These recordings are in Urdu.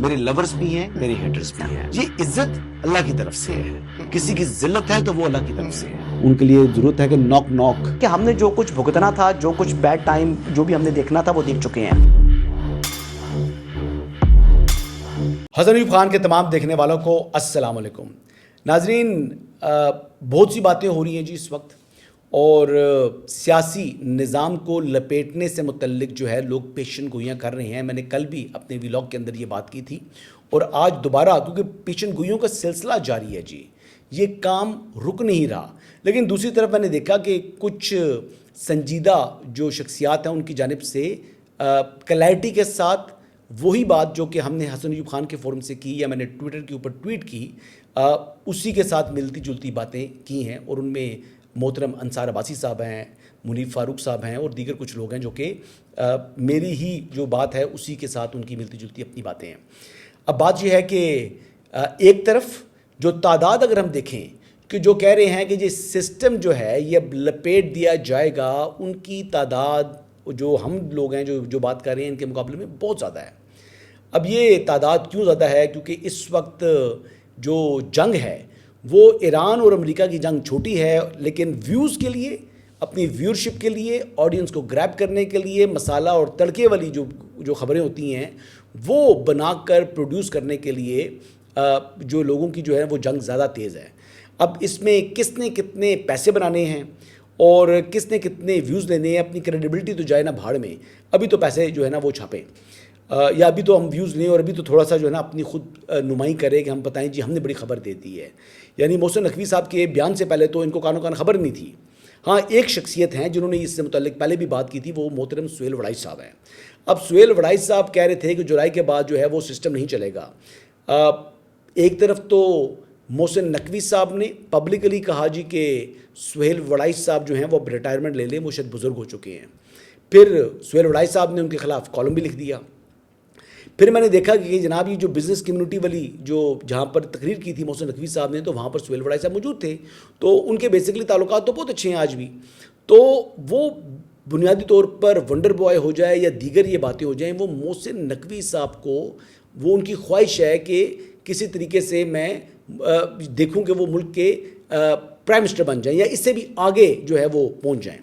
میرے لورز بھی ہیں، میرے ہیٹرز بھی ہیں. یہ عزت اللہ کی طرف سے ہے. کسی کی ذلت ہے تو وہ اللہ کی طرف سے ہے. ان کے لیے ضرورت ہے کہ نوک نوک کہ ہم نے جو کچھ بھگتنا تھا، جو کچھ بیڈ ٹائم جو بھی ہم نے دیکھنا تھا وہ دیکھ چکے ہیں. حسن ایوب خان کے تمام دیکھنے والوں کو السلام علیکم. ناظرین، بہت سی باتیں ہو رہی ہیں جی اس وقت، اور سیاسی نظام کو لپیٹنے سے متعلق جو ہے لوگ پیشن گوئیاں کر رہے ہیں. میں نے کل بھی اپنے ویلاگ کے اندر یہ بات کی تھی، اور آج دوبارہ، کیونکہ پیشن گوئیوں کا سلسلہ جاری ہے جی، یہ کام رک نہیں رہا. لیکن دوسری طرف میں نے دیکھا کہ کچھ سنجیدہ جو شخصیات ہیں ان کی جانب سے کلیئرٹی کے ساتھ وہی بات جو کہ ہم نے حسن ایوب خان کے فورم سے کی، یا میں نے ٹویٹر کے اوپر ٹویٹ کی، اسی کے ساتھ ملتی جلتی باتیں کی ہیں. اور ان میں محترم انصار عباسی صاحب ہیں، منیب فاروق صاحب ہیں، اور دیگر کچھ لوگ ہیں جو کہ میری ہی جو بات ہے اسی کے ساتھ ان کی ملتی جلتی اپنی باتیں ہیں. اب بات یہ ہے کہ ایک طرف جو تعداد اگر ہم دیکھیں کہ جو کہہ رہے ہیں کہ یہ سسٹم جو ہے یہ اب لپیٹ دیا جائے گا، ان کی تعداد جو ہم لوگ ہیں جو بات کر رہے ہیں ان کے مقابلے میں بہت زیادہ ہے. اب یہ تعداد کیوں زیادہ ہے؟ کیونکہ اس وقت جو جنگ ہے وہ ایران اور امریکہ کی جنگ چھوٹی ہے، لیکن ویوز کے لیے، اپنی ویورشپ کے لیے، آڈینس کو گریب کرنے کے لیے مسالہ اور تڑکے والی جو خبریں ہوتی ہیں وہ بنا کر پروڈیوس کرنے کے لیے جو لوگوں کی جو ہے وہ جنگ زیادہ تیز ہے. اب اس میں کس نے کتنے پیسے بنانے ہیں اور کس نے کتنے ویوز لینے ہیں، اپنی کریڈیبلٹی تو جائے نا بھاڑ میں. ابھی تو پیسے جو ہے نا وہ چھاپیں، یا ابھی تو ہم ویوز لیں، اور ابھی تو تھوڑا سا جو ہے نا اپنی خود نمائی کرے کہ ہم بتائیں جی ہم نے بڑی خبر دے دی ہے. یعنی محسن نقوی صاحب کے بیان سے پہلے تو ان کو کانوں کان خبر نہیں تھی. ہاں، ایک شخصیت ہیں جنہوں نے اس سے متعلق پہلے بھی بات کی تھی، وہ محترم سہیل وڑائی صاحب ہیں. اب سہیل وڑائی صاحب کہہ رہے تھے کہ جولائی کے بعد جو ہے وہ سسٹم نہیں چلے گا. ایک طرف تو محسن نقوی صاحب نے پبلکلی کہا جی کہ سہیل وڑائی صاحب جو ہیں وہ اب ریٹائرمنٹ لے لیں، وہ شاید بزرگ ہو چکے ہیں. پھر سہیل وڑائی صاحب نے ان کے خلاف کالم بھی لکھ دیا. پھر میں نے دیکھا کہ جناب یہ جو بزنس کمیونٹی والی جو جہاں پر تقریر کی تھی محسن نقوی صاحب نے، تو وہاں پر سہیل وڑائی صاحب موجود تھے، تو ان کے بیسکلی تعلقات تو بہت اچھے ہیں آج بھی. تو وہ بنیادی طور پر ونڈر بوائے ہو جائے یا دیگر یہ باتیں ہو جائیں، وہ محسن نقوی صاحب کو وہ ان کی خواہش ہے کہ کسی طریقے سے میں دیکھوں کہ وہ ملک کے پرائم منسٹر بن جائیں یا اس سے بھی آگے جو ہے وہ پہنچ جائیں.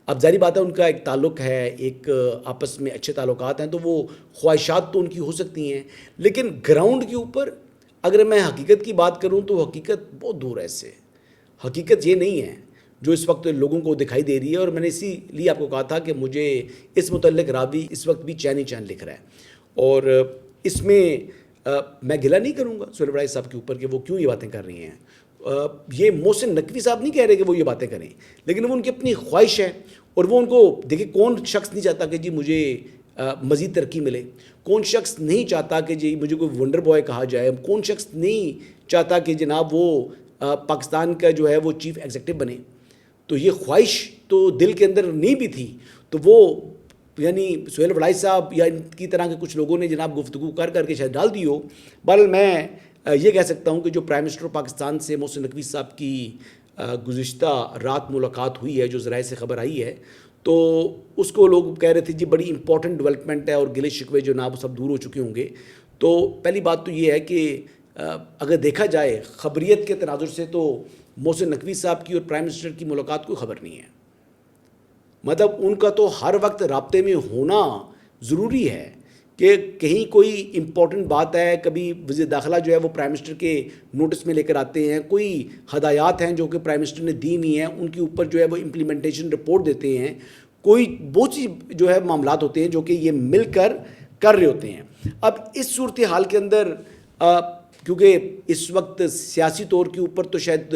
اب ظاہری بات ہے ان کا ایک تعلق ہے، ایک آپس میں اچھے تعلقات ہیں، تو وہ خواہشات تو ان کی ہو سکتی ہیں، لیکن گراؤنڈ کے اوپر اگر میں حقیقت کی بات کروں تو حقیقت بہت دور ہے اس سے. حقیقت یہ نہیں ہے جو اس وقت لوگوں کو دکھائی دے رہی ہے. اور میں نے اسی لیے آپ کو کہا تھا کہ مجھے اس متعلق راوی اس وقت بھی چین ہی چین لکھ رہا ہے، اور اس میں میں گلہ نہیں کروں گا سہیل وڑائی صاحب کے اوپر کہ وہ کیوں یہ باتیں کر رہی ہیں. یہ محسن نقوی صاحب نہیں کہہ رہے کہ وہ یہ باتیں کریں، لیکن وہ ان کی اپنی خواہش ہے. اور وہ ان کو دیکھیں، کون شخص نہیں چاہتا کہ جی مجھے مزید ترقی ملے؟ کون شخص نہیں چاہتا کہ جی مجھے کوئی ونڈر بوائے کہا جائے؟ کون شخص نہیں چاہتا کہ جناب وہ پاکستان کا جو ہے وہ چیف ایگزیکٹو بنے؟ تو یہ خواہش تو دل کے اندر نہیں بھی تھی. تو وہ یعنی سہیل وڑائی صاحب یا ان کی طرح کے کچھ لوگوں نے جناب گفتگو کر کے شاید ڈال دی ہو. بہرحال میں یہ کہہ سکتا ہوں کہ جو پرائم منسٹر پاکستان سے محسن نقوی صاحب کی گزشتہ رات ملاقات ہوئی ہے، جو ذرائع سے خبر آئی ہے، تو اس کو لوگ کہہ رہے تھے جی بڑی امپورٹنٹ ڈیولپمنٹ ہے اور گلے شکوے جو نا وہ سب دور ہو چکے ہوں گے. تو پہلی بات تو یہ ہے کہ اگر دیکھا جائے خبریت کے تناظر سے تو محسن نقوی صاحب کی اور پرائم منسٹر کی ملاقات کوئی خبر نہیں ہے. مطلب ان کا تو ہر وقت رابطے میں ہونا ضروری ہے کہ کہیں کوئی امپورٹنٹ بات ہے، کبھی وزیر داخلہ جو ہے وہ پرائم منسٹر کے نوٹس میں لے کر آتے ہیں، کوئی ہدایات ہیں جو کہ پرائم منسٹر نے دی ہوئی ہیں، ان کے اوپر جو ہے وہ امپلیمنٹیشن رپورٹ دیتے ہیں. کوئی بہت سی جو ہے معاملات ہوتے ہیں جو کہ یہ مل کر رہے ہوتے ہیں. اب اس صورتحال کے اندر کیونکہ اس وقت سیاسی طور کے اوپر تو شاید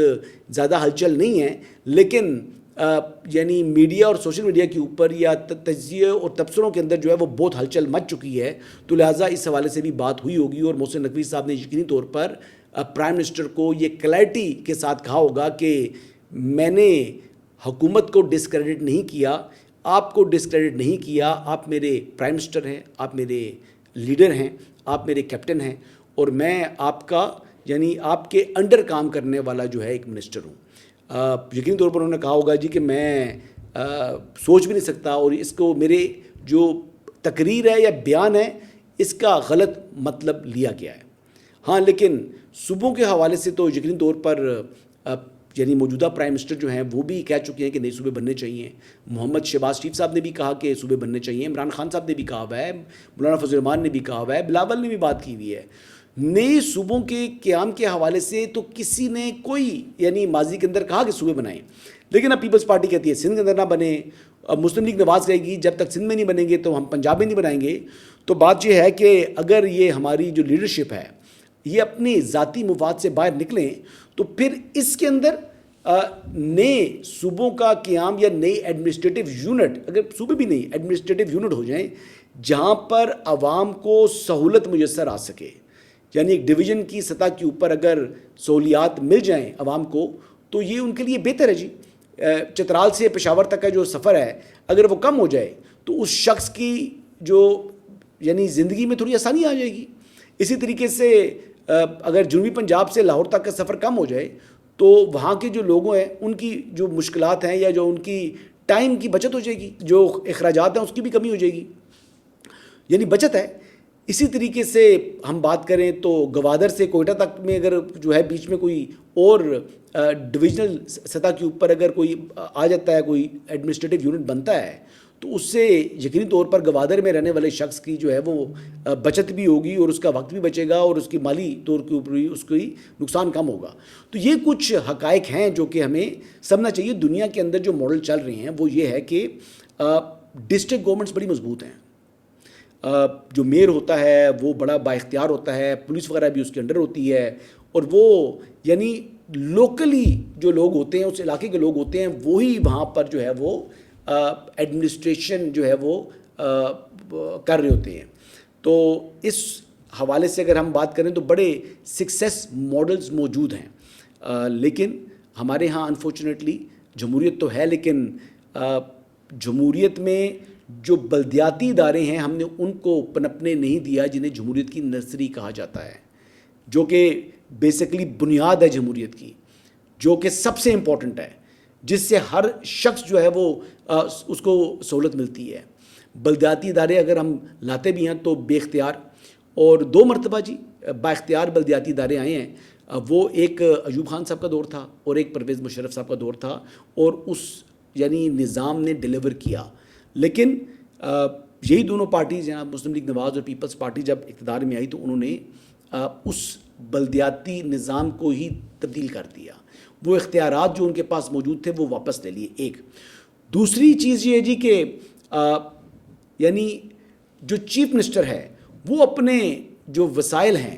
زیادہ ہلچل نہیں ہے، لیکن یعنی میڈیا اور سوشل میڈیا کے اوپر یا تجزیے اور تبصروں کے اندر جو ہے وہ بہت ہلچل مچ چکی ہے. تو لہٰذا اس حوالے سے بھی بات ہوئی ہوگی، اور محسن نقوی صاحب نے یقینی طور پر پرائم منسٹر کو یہ کلیئرٹی کے ساتھ کہا ہوگا کہ میں نے حکومت کو ڈسکریڈٹ نہیں کیا، آپ کو ڈسکریڈٹ نہیں کیا. آپ میرے پرائم منسٹر ہیں، آپ میرے لیڈر ہیں، آپ میرے کیپٹن ہیں، اور میں آپ کا یعنی آپ کے انڈر کام کرنے والا جو ہے ایک منسٹر ہوں. یقینی طور پر انہوں نے کہا ہوگا جی کہ میں سوچ بھی نہیں سکتا، اور اس کو میرے جو تقریر ہے یا بیان ہے اس کا غلط مطلب لیا گیا ہے. ہاں لیکن صوبوں کے حوالے سے تو یقینی طور پر یعنی موجودہ پرائم منسٹر جو ہیں وہ بھی کہہ چکے ہیں کہ نئے صوبے بننے چاہیے. محمد شہباز شریف صاحب نے بھی کہا کہ صوبے بننے چاہیے, عمران خان صاحب نے بھی کہا ہوا ہے, مولانا فضل الرحمان نے بھی کہا ہوا ہے, بلاول نے بھی بات کی ہوئی ہے. نئے صوبوں کے قیام کے حوالے سے تو کسی نے کوئی یعنی ماضی کے اندر کہا کہ صوبے بنائیں, لیکن اب پیپلز پارٹی کہتی ہے سندھ کے اندر نہ بنے. اب مسلم لیگ نواز کہے گی جب تک سندھ میں نہیں بنیں گے تو ہم پنجاب میں نہیں بنائیں گے. تو بات یہ ہے کہ اگر یہ ہماری جو لیڈرشپ ہے یہ اپنے ذاتی مفاد سے باہر نکلیں تو پھر اس کے اندر نئے صوبوں کا قیام یا نئی ایڈمنسٹریٹو یونٹ, اگر صوبے بھی نہیں ایڈمنسٹریٹو یونٹ ہو جائیں جہاں پر عوام کو سہولت میسر آ سکے, یعنی ایک ڈویژن کی سطح کے اوپر اگر سہولیات مل جائیں عوام کو تو یہ ان کے لیے بہتر ہے جی. چترال سے پشاور تک کا جو سفر ہے اگر وہ کم ہو جائے تو اس شخص کی جو یعنی زندگی میں تھوڑی آسانی آ جائے گی. اسی طریقے سے اگر جنوبی پنجاب سے لاہور تک کا سفر کم ہو جائے تو وہاں کے جو لوگوں ہیں ان کی جو مشکلات ہیں یا جو ان کی ٹائم کی بچت ہو جائے گی, جو اخراجات ہیں اس کی بھی کمی ہو جائے گی, یعنی بچت ہے. اسی طریقے سے ہم بات کریں تو گوادر سے کوئٹہ تک میں اگر جو ہے بیچ میں کوئی اور ڈویژنل سطح کے اوپر اگر کوئی آ جاتا ہے, کوئی ایڈمنسٹریٹو یونٹ بنتا ہے تو اس سے یقینی طور پر گوادر میں رہنے والے شخص کی جو ہے وہ بچت بھی ہوگی اور اس کا وقت بھی بچے گا اور اس کی مالی طور کے اوپر بھی اس کی نقصان کم ہوگا. تو یہ کچھ حقائق ہیں جو کہ ہمیں سمجھنا چاہیے. دنیا کے اندر جو ماڈل چل رہے ہیں وہ یہ ہے کہ ڈسٹرکٹ گورنمنٹس بڑی مضبوط ہیں, جو میئر ہوتا ہے وہ بڑا با اختیار ہوتا ہے, پولیس وغیرہ بھی اس کے انڈر ہوتی ہے, اور وہ یعنی لوکلی جو لوگ ہوتے ہیں اس علاقے کے لوگ ہوتے ہیں وہی وہاں پر جو ہے وہ ایڈمنسٹریشن جو ہے وہ کر رہے ہوتے ہیں. تو اس حوالے سے اگر ہم بات کریں تو بڑے سکسیس ماڈلز موجود ہیں, لیکن ہمارے ہاں انفارچونیٹلی جمہوریت تو ہے لیکن جمہوریت میں جو بلدیاتی ادارے ہیں ہم نے ان کو پنپنے نہیں دیا جنہیں جمہوریت کی نرسری کہا جاتا ہے, جو کہ بیسیکلی بنیاد ہے جمہوریت کی, جو کہ سب سے امپورٹنٹ ہے, جس سے ہر شخص جو ہے وہ اس کو سہولت ملتی ہے. بلدیاتی ادارے اگر ہم لاتے بھی ہیں تو بے اختیار, اور 2 مرتبہ جی با اختیار بلدیاتی ادارے آئے ہیں. وہ ایک ایوب خان صاحب کا دور تھا اور ایک پرویز مشرف صاحب کا دور تھا, اور اس یعنی نظام نے ڈیلیور کیا. لیکن یہی دونوں پارٹیز ہیں, مسلم لیگ نواز اور پیپلز پارٹی, جب اقتدار میں آئی تو انہوں نے اس بلدیاتی نظام کو ہی تبدیل کر دیا. وہ اختیارات جو ان کے پاس موجود تھے وہ واپس لے لیے. ایک دوسری چیز یہ ہے جی کہ یعنی جو چیف منسٹر ہے وہ اپنے جو وسائل ہیں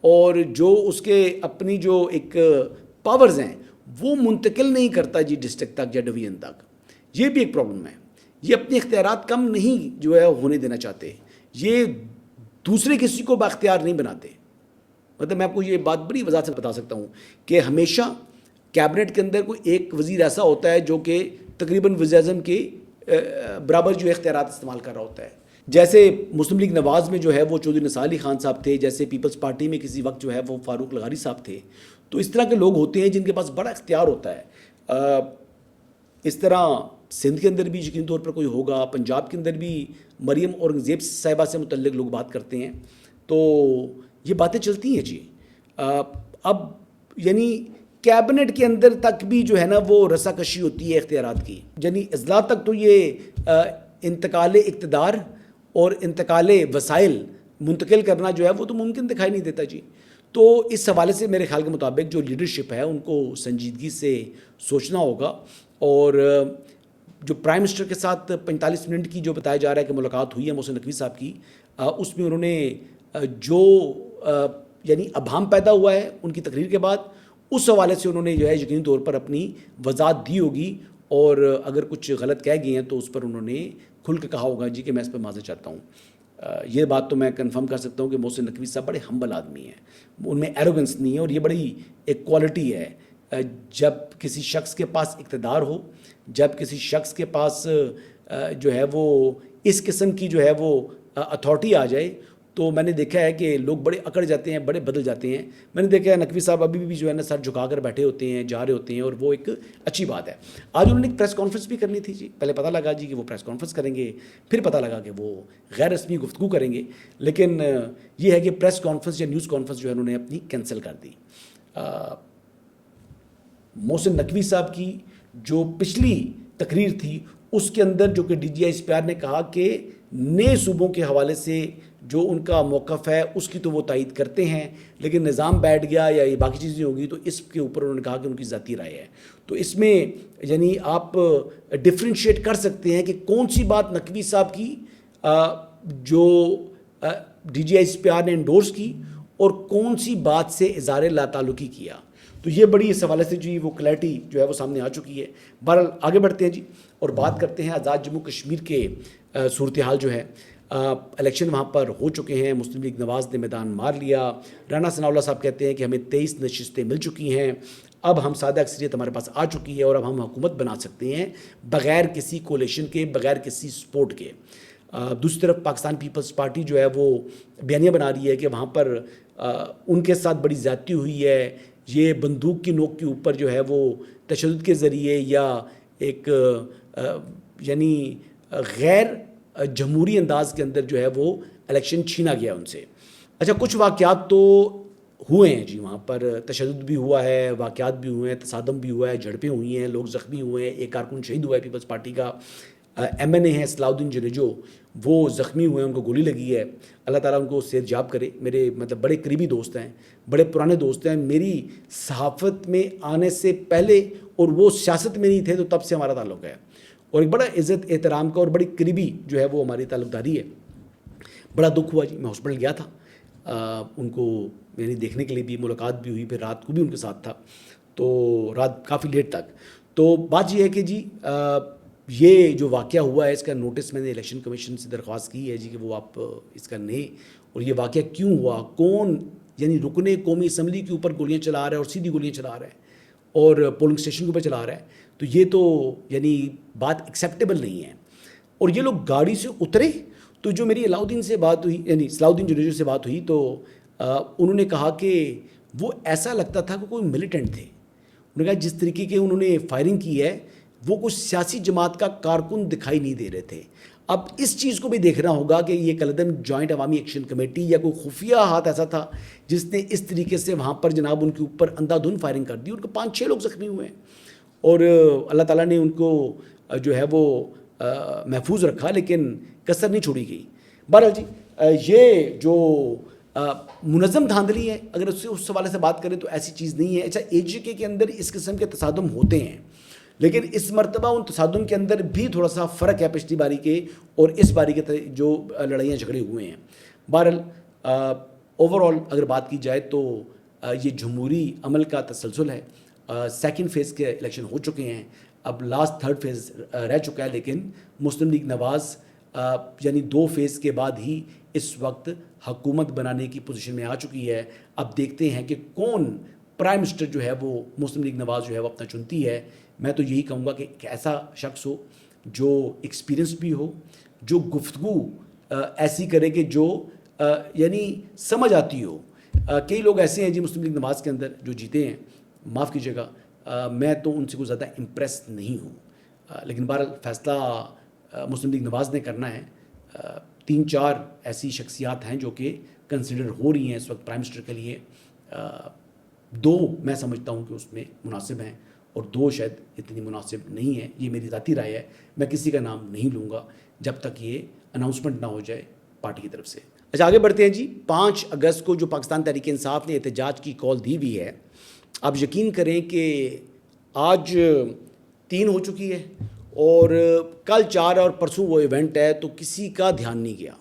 اور جو اس کے اپنی جو ایک پاورز ہیں وہ منتقل نہیں کرتا جی ڈسٹرکٹ تک یا ڈویژن تک. یہ بھی ایک پرابلم ہے. یہ اپنے اختیارات کم نہیں جو ہے ہونے دینا چاہتے, یہ دوسرے کسی کو بااختیار نہیں بناتے. مطلب میں آپ کو یہ بات بڑی وضاحت سے بتا سکتا ہوں کہ ہمیشہ کیبنٹ کے اندر کوئی ایک وزیر ایسا ہوتا ہے جو کہ تقریباً وزیر اعظم کے برابر جو اختیارات استعمال کر رہا ہوتا ہے. جیسے مسلم لیگ نواز میں جو ہے وہ چودھری نثار علی خان صاحب تھے, جیسے پیپلز پارٹی میں کسی وقت جو ہے وہ فاروق لغاری صاحب تھے. تو اس طرح کے لوگ ہوتے ہیں جن کے پاس بڑا اختیار ہوتا ہے. اس طرح سندھ کے اندر بھی یقینی طور پر کوئی ہوگا, پنجاب کے اندر بھی مریم اورنگزیب صاحبہ سے متعلق لوگ بات کرتے ہیں. تو یہ باتیں چلتی ہیں جی. اب یعنی کیبنٹ کے اندر تک بھی جو ہے نا وہ رسا کشی ہوتی ہے اختیارات کی, یعنی اضلاع تک تو یہ انتقال اقتدار اور انتقال وسائل منتقل کرنا جو ہے وہ تو ممکن دکھائی نہیں دیتا جی. تو اس حوالے سے میرے خیال کے مطابق جو لیڈرشپ ہے ان کو سنجیدگی سے سوچنا ہوگا. اور جو پرائم منسٹر کے ساتھ 45 منٹ کی جو بتایا جا رہا ہے کہ ملاقات ہوئی ہے محسن نقوی صاحب کی, اس میں انہوں نے جو یعنی ابہام پیدا ہوا ہے ان کی تقریر کے بعد, اس حوالے سے انہوں نے جو ہے یقینی طور پر اپنی وضاحت دی ہوگی, اور اگر کچھ غلط کہہ گئے ہیں تو اس پر انہوں نے کھل کے کہا ہوگا جی کہ میں اس پہ معذرت چاہتا ہوں. یہ بات تو میں کنفرم کر سکتا ہوں کہ محسن نقوی صاحب بڑے ہمبل آدمی ہیں, ان میں ایروگنس نہیں ہے, اور یہ بڑی ایک کوالٹی ہے. جب کسی شخص کے پاس اقتدار ہو, جب کسی شخص کے پاس جو ہے وہ اس قسم کی جو ہے وہ اتھارٹی آ جائے, تو میں نے دیکھا ہے کہ لوگ بڑے اکڑ جاتے ہیں, بڑے بدل جاتے ہیں. میں نے دیکھا ہے نقوی صاحب ابھی بھی جو ہے نا سر جھکا کر بیٹھے ہوتے ہیں, جا رہے ہوتے ہیں, اور وہ ایک اچھی بات ہے. آج انہوں نے ایک پریس کانفرنس بھی کرنی تھی جی. پہلے پتہ لگا جی کہ وہ پریس کانفرنس کریں گے, پھر پتہ لگا کہ وہ غیر رسمی گفتگو کریں گے, لیکن یہ ہے کہ پریس کانفرنس یا نیوز کانفرنس جو ہے انہوں نے اپنی کینسل کر دی. محسن نقوی صاحب کی جو پچھلی تقریر تھی اس کے اندر جو کہ ڈی جی آئی اسپیار نے کہا کہ نئے صوبوں کے حوالے سے جو ان کا موقف ہے اس کی تو وہ تائید کرتے ہیں, لیکن نظام بیٹھ گیا یا یہ باقی چیزیں ہوگی تو اس کے اوپر انہوں نے کہا کہ ان کی ذاتی رائے ہے. تو اس میں یعنی آپ ڈفرینشیٹ کر سکتے ہیں کہ کون سی بات نقوی صاحب کی جو ڈی جی آئی اسپیار نے انڈورس کی اور کون سی بات سے اظہار لا تعلقی کیا. تو یہ بڑی اس حوالے سے جی وہ کلیئرٹی جو ہے وہ سامنے آ چکی ہے. بہرحال آگے بڑھتے ہیں جی اور بات کرتے ہیں آزاد جموں کشمیر کے صورتحال جو ہے. الیکشن وہاں پر ہو چکے ہیں, مسلم لیگ نواز نے میدان مار لیا. رانا ثناء اللہ صاحب کہتے ہیں کہ ہمیں 23 نشستیں مل چکی ہیں, اب ہم سادہ اکثریت ہمارے پاس آ چکی ہے اور اب ہم حکومت بنا سکتے ہیں بغیر کسی کولیشن کے, بغیر کسی سپورٹ کے. دوسری طرف پاکستان پیپلز پارٹی جو ہے وہ بیانیہ بنا رہی ہے کہ وہاں پر ان کے ساتھ بڑی زیادتی ہوئی ہے, یہ بندوق کی نوک کے اوپر جو ہے وہ تشدد کے ذریعے یا ایک یعنی غیر جمہوری انداز کے اندر جو ہے وہ الیکشن چھینا گیا ان سے. اچھا, کچھ واقعات تو ہوئے ہیں جی, وہاں پر تشدد بھی ہوا ہے, واقعات بھی ہوئے ہیں, تصادم بھی ہوا ہے, جھڑپیں ہوئی ہیں, لوگ زخمی ہوئے ہیں, ایک کارکن شہید ہوا ہے پیپلز پارٹی کا, ایم این اے ہیں صلاح الدین جنیجو, وہ زخمی ہوئے ہیں, ان کو گولی لگی ہے. اللہ تعالیٰ ان کو صحت یاب کرے. میرے مطلب بڑے قریبی دوست ہیں, بڑے پرانے دوست ہیں, میری صحافت میں آنے سے پہلے اور وہ سیاست میں نہیں تھے تو تب سے ہمارا تعلق ہے, اور ایک بڑا عزت احترام کا اور بڑی قریبی جو ہے وہ ہماری تعلق داری ہے. بڑا دکھ ہوا جی, میں ہاسپٹل گیا تھا ان کو یعنی دیکھنے کے لیے بھی, ملاقات بھی ہوئی, پھر رات کو بھی ان کے ساتھ تھا, تو رات کافی لیٹ تک. تو بات یہ ہے کہ جی یہ جو واقعہ ہوا ہے اس کا نوٹس میں نے الیکشن کمیشن سے درخواست کی ہے جی کہ وہ آپ اس کا لیں, اور یہ واقعہ کیوں ہوا, کون یعنی رکن قومی اسمبلی کے اوپر گولیاں چلا رہا ہے اور سیدھی گولیاں چلا رہا ہے اور پولنگ اسٹیشن کے اوپر چلا رہا ہے, تو یہ تو یعنی بات ایکسیپٹیبل نہیں ہے. اور یہ لوگ گاڑی سے اترے تو جو میری علاؤدین سے بات ہوئی یعنی صلاح الدین جنیجو سے بات ہوئی تو انہوں نے کہا کہ وہ ایسا لگتا تھا کہ کوئی ملیٹنٹ تھے. انہوں نے کہا جس طریقے کے انہوں نے فائرنگ کی ہے وہ کچھ سیاسی جماعت کا کارکن دکھائی نہیں دے رہے تھے. اب اس چیز کو بھی دیکھنا ہوگا کہ یہ کلدم جوائنٹ عوامی ایکشن کمیٹی یا کوئی خفیہ ہاتھ ایسا تھا جس نے اس طریقے سے وہاں پر جناب ان کے اوپر اندھا دھند فائرنگ کر دی. ان کو 5-6 لوگ زخمی ہوئے ہیں اور اللہ تعالیٰ نے ان کو جو ہے وہ محفوظ رکھا, لیکن کسر نہیں چھوڑی گئی. بہرحال جی یہ جو منظم دھاندلی ہے اگر اس حوالے سے بات کریں تو ایسی چیز نہیں ہے. اچھا, اے جے کے اندر اس قسم کے تصادم ہوتے ہیں, لیکن اس مرتبہ ان تصادم کے اندر بھی تھوڑا سا فرق ہے پچھلی باری کے اور اس باری کے جو لڑائیاں جھگڑے ہوئے ہیں. بہرحال اوور آل اگر بات کی جائے تو یہ جمہوری عمل کا تسلسل ہے. سیکنڈ فیز کے الیکشن ہو چکے ہیں, اب لاسٹ تھرڈ فیز رہ چکا ہے, لیکن مسلم لیگ نواز یعنی 2 فیز کے بعد ہی اس وقت حکومت بنانے کی پوزیشن میں آ چکی ہے. اب دیکھتے ہیں کہ کون پرائم منسٹر جو ہے وہ مسلم لیگ نواز جو ہے وہ اپنا چنتی ہے. میں تو یہی کہوں گا کہ ایک ایسا شخص ہو جو ایکسپیرینس بھی ہو, جو گفتگو ایسی کرے کہ جو یعنی سمجھ آتی ہو. کئی لوگ ایسے ہیں جی مسلم لیگ نواز کے اندر جو جیتے ہیں, معاف کیجیے گا, میں تو ان سے کوئی زیادہ امپریس نہیں ہوں, لیکن بہرحال فیصلہ مسلم لیگ نواز نے کرنا ہے. 3-4 ایسی شخصیات ہیں جو کہ کنسیڈر ہو رہی ہیں اس وقت پرائم منسٹر کے لیے. 2 میں سمجھتا ہوں کہ اس میں مناسب ہیں اور 2 شاید اتنی مناسب نہیں ہیں. یہ میری ذاتی رائے ہے, میں کسی کا نام نہیں لوں گا جب تک یہ اناؤنسمنٹ نہ ہو جائے پارٹی کی طرف سے. اچھا, آگے بڑھتے ہیں جی. 5 اگست کو جو پاکستان تحریک انصاف نے احتجاج کی کال دی ہوئی ہے, آپ یقین کریں کہ آج 3 ہو چکی ہے اور کل 4 اور پرسوں وہ ایونٹ ہے, تو کسی کا دھیان نہیں گیا.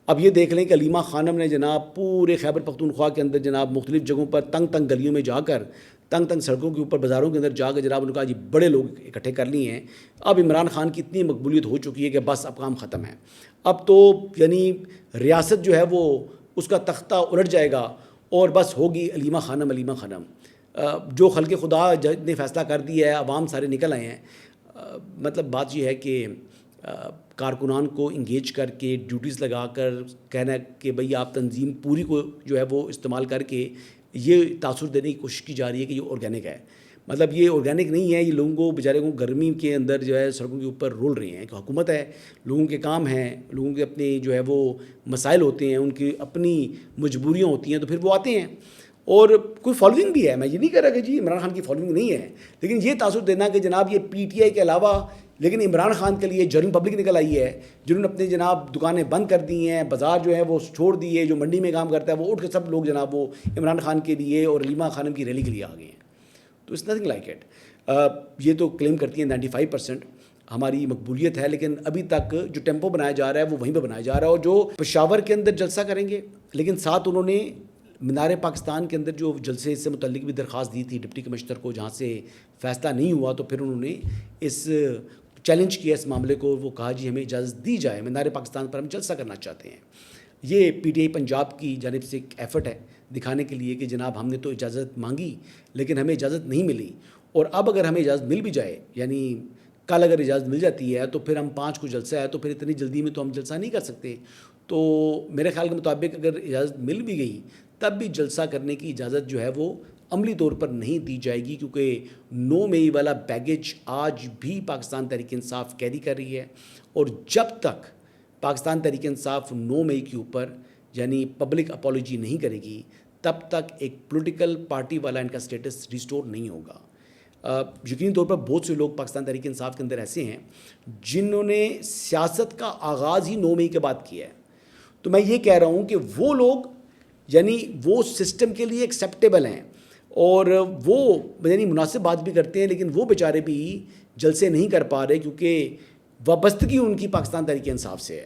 اب یہ دیکھ لیں کہ علیمہ خانم نے جناب پورے خیبر پختونخوا کے اندر جناب مختلف جگہوں پر تنگ گلیوں میں جا کر, تنگ سڑکوں کے اوپر, بازاروں کے اندر جا کر جناب ان کا جی بڑے لوگ اکٹھے کر لیے ہیں. اب عمران خان کی اتنی مقبولیت ہو چکی ہے کہ بس اب کام ختم ہے. اب تو یعنی ریاست جو ہے وہ اس کا تختہ الٹ جائے گا اور بس ہوگی علیمہ خانم. جو خلق خدا نے فیصلہ کر دیا ہے, عوام سارے نکل آئے ہیں. مطلب بات یہ ہے کہ کارکنان کو انگیج کر کے ڈیوٹیز لگا کر کہنا کہ بھئی آپ تنظیم پوری کو جو ہے وہ استعمال کر کے یہ تاثر دینے کی کوشش کی جا رہی ہے کہ یہ آرگینک ہے. مطلب یہ آرگینک نہیں ہے, یہ لوگوں کو بیچارے کو گرمی کے اندر جو ہے سڑکوں کے اوپر رول رہے ہیں. کہ حکومت ہے, لوگوں کے کام ہیں, لوگوں کے اپنے جو ہے وہ مسائل ہوتے ہیں, ان کی اپنی مجبوریاں ہوتی ہیں, تو پھر وہ آتے ہیں. اور کوئی فالوئنگ بھی ہے, میں یہ نہیں کہہ رہا کہ جی عمران خان کی فالوئنگ نہیں ہے, لیکن یہ تاثر دینا کہ جناب یہ پی ٹی آئی کے علاوہ لیکن عمران خان کے لیے جنرل پبلک نکل آئی ہے, جنہوں نے اپنی جناب دکانیں بند کر دی ہیں, بازار جو ہے وہ چھوڑ دیے, جو منڈی میں کام کرتا ہے وہ اٹھ کے سب لوگ جناب وہ عمران خان کے لیے اور علیمہ خانم کی ریلی کے لیے آ گئے ہیں. تو اٹس نتھنگ لائک اٹ. یہ تو کلیم کرتی ہیں 95% ہماری مقبولیت ہے, لیکن ابھی تک جو ٹیمپو بنایا جا رہا ہے وہ وہیں پہ بنایا جا رہا ہے. اور جو پشاور کے اندر جلسہ کریں گے, لیکن ساتھ انہوں نے مینار پاکستان کے اندر جو جلسے سے متعلق بھی درخواست دی تھی ڈپٹی کمشنر کو, جہاں سے فیصلہ نہیں ہوا تو پھر انہوں نے اس چیلنج کیا اس معاملے کو. وہ کہا جی ہمیں اجازت دی جائے, مینار پاکستان پر ہم جلسہ کرنا چاہتے ہیں. یہ پی ٹی آئی پنجاب کی جانب سے ایک ایفرٹ ہے دکھانے کے لیے کہ جناب ہم نے تو اجازت مانگی لیکن ہمیں اجازت نہیں ملی, اور اب اگر ہمیں اجازت مل بھی جائے, یعنی کل اگر اجازت مل جاتی ہے تو پھر ہم 5 کو جلسہ ہے, تو پھر اتنی جلدی میں تو ہم جلسہ نہیں کر سکتے. تو میرے خیال کے مطابق اگر اجازت مل بھی گئی تب بھی جلسہ کرنے کی اجازت جو ہے وہ عملی طور پر نہیں دی جائے گی, کیونکہ 9 مئی والا بیگیج آج بھی پاکستان تحریک انصاف کیری کر رہی ہے. اور جب تک پاکستان تحریک انصاف 9 مئی کے اوپر یعنی پبلک اپالوجی نہیں کرے گی, تب تک ایک پولیٹیکل پارٹی والا ان کا سٹیٹس ریسٹور نہیں ہوگا. یقینی طور پر بہت سے لوگ پاکستان تحریک انصاف کے اندر ایسے ہیں جنہوں نے سیاست کا آغاز ہی 9 مئی کے بعد کیا ہے. تو میں یہ کہہ رہا ہوں کہ وہ لوگ یعنی وہ سسٹم کے لیے ایکسیپٹیبل ہیں اور وہ یعنی مناسب بات بھی کرتے ہیں, لیکن وہ بیچارے بھی جلسے نہیں کر پا رہے کیونکہ وابستگی ان کی پاکستان تحریک انصاف سے ہے.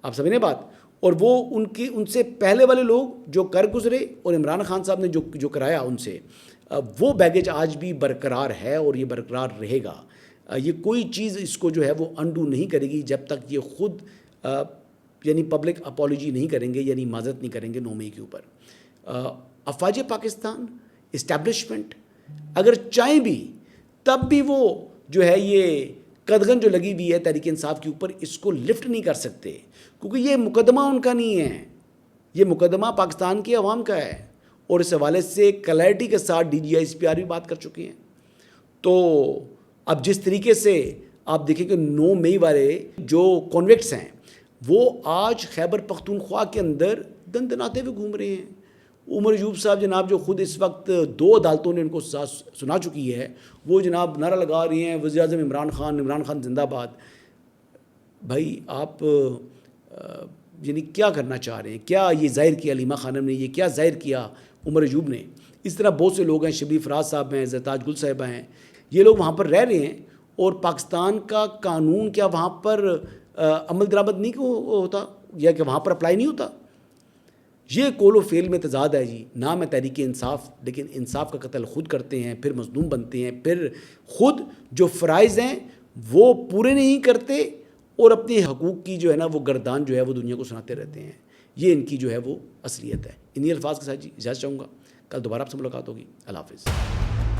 آپ سمجھیں بات. اور وہ ان سے پہلے والے لوگ جو کر گزرے اور عمران خان صاحب نے جو کرایا ان سے, وہ بیگیج آج بھی برقرار ہے اور یہ برقرار رہے گا. یہ کوئی چیز اس کو جو ہے وہ انڈو نہیں کرے گی جب تک یہ خود یعنی پبلک اپالوجی نہیں کریں گے, یعنی معذرت نہیں کریں گے 9 مئی کے اوپر. افواج پاکستان اسٹیبلشمنٹ اگر چاہیں بھی تب بھی وہ جو ہے یہ قدغن جو لگی ہوئی ہے تحریک انصاف کے اوپر, اس کو لفٹ نہیں کر سکتے, کیونکہ یہ مقدمہ ان کا نہیں ہے, یہ مقدمہ پاکستان کی عوام کا ہے. اور اس حوالے سے کلیئرٹی کے ساتھ D G I S P R بھی بات کر چکے ہیں. تو اب جس طریقے سے آپ دیکھیں کہ 9 مئی والے جو کنوکٹس ہیں وہ آج خیبر پختونخوا کے اندر دندناتے ہوئے گھوم رہے ہیں. عمر ایوب صاحب جناب جو خود اس وقت 2 عدالتوں نے ان کو سنا چکی ہے, وہ جناب نعرہ لگا رہی ہیں وزیر اعظم عمران خان زندہ باد. بھائی آپ یعنی کیا کرنا چاہ رہے ہیں؟ کیا یہ ظاہر کیا علیمہ خانم نے, یہ کیا ظاہر کیا عمر ایوب نے؟ اس طرح بہت سے لوگ ہیں, شبلی فراز صاحب ہیں, زرتاج گل صاحبہ ہیں, یہ لوگ وہاں پر رہ رہے ہیں اور پاکستان کا قانون کیا وہاں پر عمل درآمد نہیں ہوتا یا کہ وہاں پر اپلائی نہیں ہوتا؟ یہ کول و فیل میں تضاد ہے جی. نام ہے تحریک انصاف, لیکن انصاف کا قتل خود کرتے ہیں, پھر مظلوم بنتے ہیں, پھر خود جو فرائض ہیں وہ پورے نہیں کرتے اور اپنے حقوق کی جو ہے نا وہ گردان جو ہے وہ دنیا کو سناتے رہتے ہیں. یہ ان کی جو ہے وہ اصلیت ہے. انہی الفاظ کے ساتھ جی اجازت چاہوں گا, کل دوبارہ آپ سے ملاقات ہوگی. اللہ حافظ.